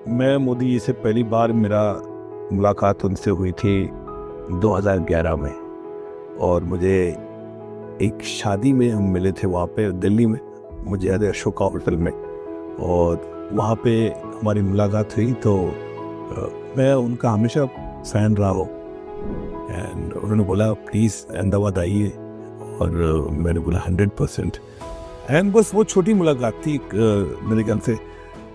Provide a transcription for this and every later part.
मैं मोदी जी से पहली बार मेरा मुलाकात उनसे हुई थी 2011 में। और मुझे एक शादी में हम मिले थे वहाँ पे दिल्ली में, मुझे याद है अशोका होटल में। और वहाँ पे हमारी मुलाकात हुई तो मैं उनका हमेशा फ़ैन रहा हूँ। एंड उन्होंने बोला प्लीज़ अहमदाबाद आइए, और मैंने बोला 100%। एंड बस वो छोटी मुलाकात थी, मेरे ख्याल से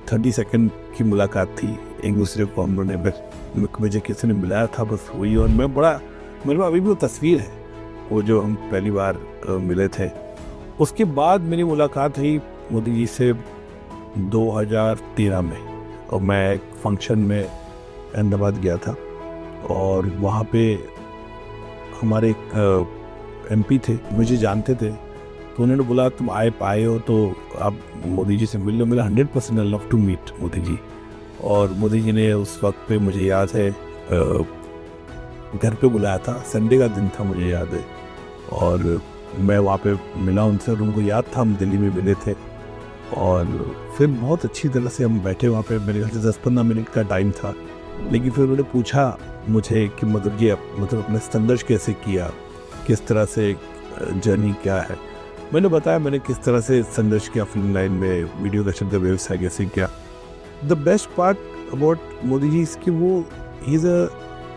30 सेकंड की मुलाकात थी। एक दूसरे को हम लोगों ने, मुझे किसी ने मिलाया था, बस हुई। और मैं बड़ा, मेरे पास अभी भी वो तस्वीर है, वो जो हम पहली बार मिले थे। उसके बाद मेरी मुलाकात हुई मोदी जी से 2013 में, और मैं एक फंक्शन में अहमदाबाद गया था। और वहाँ पे हमारे MP थे, मुझे जानते थे, तो उन्होंने बोला तुम आए हो तो आप मोदी जी से मिल लो। मेरा 100% I love to meet Modi ji. और मोदी जी ने उस वक्त पे, मुझे याद है, घर पे बुलाया था, संडे का दिन था मुझे याद है। और मैं वहाँ पे मिला उनसे, और उनको याद था हम दिल्ली में मिले थे। और फिर बहुत अच्छी तरह से हम बैठे वहाँ पे, मेरे ख्याल से 10-15 मिनट का टाइम था। लेकिन फिर उन्होंने पूछा मुझे कि मतलब ये अपना संघर्ष कैसे किया, किस तरह से जर्नी क्या है। मैंने बताया मैंने किस तरह से संघर्ष किया फिल्म लाइन में, वीडियो कैसेट का व्यवसाय कैसे किया। The best part about Modi ji इसकी वो ही इज़ अ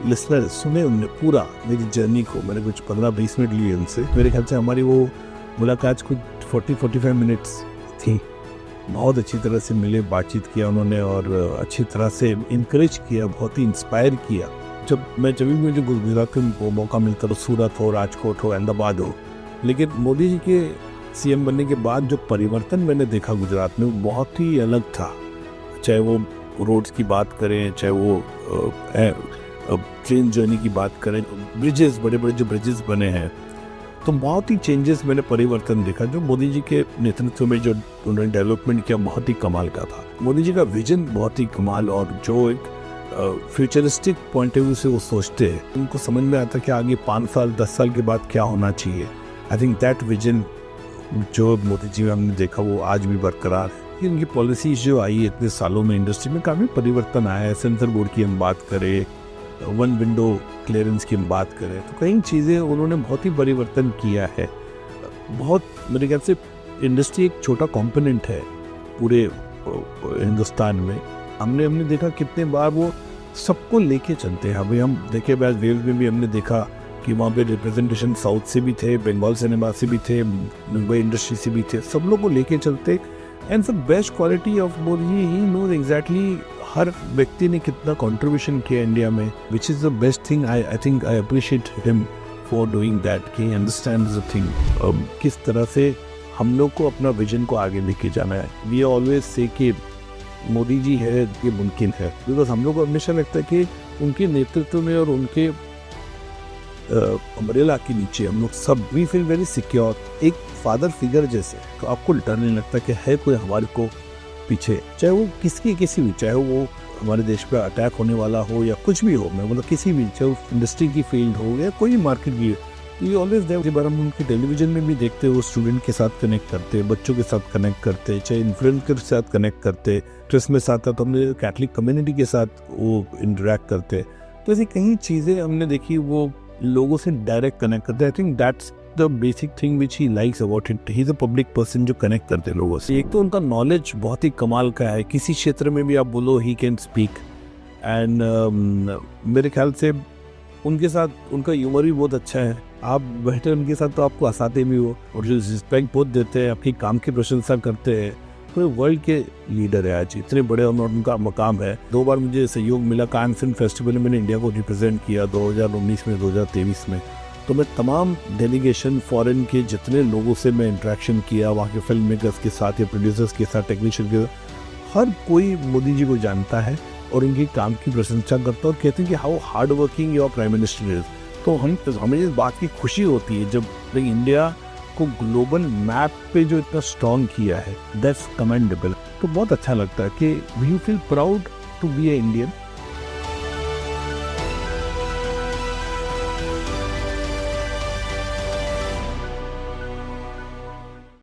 लिसनर। सुने उनने पूरा मेरी जर्नी को। मैंने कुछ 15-20 मिनट लिए उनसे। मेरे ख्याल से हमारी वो मुलाकात कुछ 40-45 मिनट्स थी। बहुत अच्छी तरह से मिले, बातचीत किया उन्होंने, और अच्छी तरह से इनकरेज किया, बहुत ही इंस्पायर किया। जब भी मुझे गुजरात में मौका मिलता तो सूरत हो, राजकोट हो, अहमदाबाद हो। लेकिन मोदी जी के CM बनने के बाद जो परिवर्तन मैंने देखा गुजरात में, वो बहुत ही अलग था। चाहे वो रोड्स की बात करें, चाहे वो ट्रेन जर्नी की बात करें, ब्रिजेस, बड़े बड़े जो ब्रिजेस बने हैं, तो बहुत ही चेंजेस मैंने, परिवर्तन देखा। जो मोदी जी के नेतृत्व में जो उन्होंने डेवलपमेंट किया, बहुत ही कमाल का था। मोदी जी का विजन बहुत ही कमाल, और जो एक फ्यूचरिस्टिक पॉइंट ऑफ व्यू से वो सोचते हैं, उनको समझ में आता है कि आगे 5 साल 10 साल के बाद क्या होना चाहिए। आई थिंक दैट विजन जो मोदी जी में हमने देखा, वो आज भी बरकरार है। उनकी पॉलिसीज जो आई है इतने सालों में, इंडस्ट्री में काफ़ी परिवर्तन आया है। सेंसर बोर्ड की हम बात करें, 1 विंडो क्लियरेंस की हम बात करें, तो कई चीज़ें उन्होंने बहुत ही परिवर्तन किया है। बहुत, मेरे ख्याल से इंडस्ट्री एक छोटा कंपोनेंट है पूरे हिंदुस्तान में। हमने देखा कितने बार वो सबको लेके चलते हैं। अभी हम देखे बैज वेव्स में भी हमने देखा कि वहाँ पे रिप्रेजेंटेशन साउथ से भी थे, बंगाल सिनेमा से भी थे, मुंबई इंडस्ट्री से भी थे, सब लोग को लेके चलते। And the best quality of Modi, he knows exactly हर व्यक्ति ने कितना कंट्रीब्यूशन किया इंडिया में, which is the best thing. I think I appreciate him for doing that, कि अंडरस्टैंड द थिंग, किस तरह से हम लोग को अपना विजन को आगे लेके जाना है। वी ऑलवेज से कि मोदी जी है ये मुमकिन है, बिकॉज हम लोग को हमेशा लगता है कि उनके नेतृत्व में और उनके अम्ब्रेला के नीचे हम लोग सब, वी फील वेरी सिक्योर, एक फादर फिगर जैसे। तो आपको डर नहीं लगता कि है कोई हमारे को पीछे, चाहे वो किसी भी, चाहे वो हमारे देश पे अटैक होने वाला हो या कुछ भी हो। मैं मतलब किसी भी, चाहे वो इंडस्ट्री की फील्ड हो या कोई भी मार्केट की, ये ऑलवेज देयर। बार हम उनके टेलीविजन में भी देखते, वो स्टूडेंट के साथ कनेक्ट करते, बच्चों के साथ कनेक्ट करते, चाहे इन्फ्लुएंसर के साथ कनेक्ट करते। क्रिसमस आता तो हमने कैथलिक कम्युनिटी के साथ वो इंटरेक्ट करते। तो ऐसी कई चीज़ें हमने देखी, वो लोगों से डायरेक्ट कनेक्ट करते। I think that's the basic thing which he likes about it. He is a public person जो कनेक्ट करते हैं लोगों से। एक तो उनका नॉलेज बहुत ही कमाल का है, किसी क्षेत्र में भी आप बोलो ही कैन स्पीक। एंड मेरे ख्याल से उनके साथ उनका ह्यूमर भी बहुत अच्छा है। आप बैठे उनके साथ तो आपको हंसाते भी हो, और जो रिस्पेक्ट बहुत देते हैं, आपकी काम की प्रशंसा करते हैं। पूरे वर्ल्ड के लीडर है आज, इतने बड़े उनका मकाम है। 2 बार मुझे सहयोग मिला कान फिल्म फेस्टिवल में, मैंने इंडिया को रिप्रेजेंट किया 2019 में, 2023 में। तो मैं तमाम डेलीगेशन फॉरेन के जितने लोगों से मैं इंटरेक्शन किया, वहाँ के फिल्म मेकर्स के साथ या प्रोड्यूसर्स के साथ, टेक्नीशियन के साथ, हर कोई मोदी जी को जानता है और उनके काम की प्रशंसा करता है, और कहते हैं कि how hard working your prime minister is. तो हमें इस बात की खुशी होती है जब इंडिया को ग्लोबल मैप पे जो इतना स्ट्रॉन्ग किया है, दैट्स कमेंडेबल। तो बहुत अच्छा लगता है कि we feel proud to be a Indian.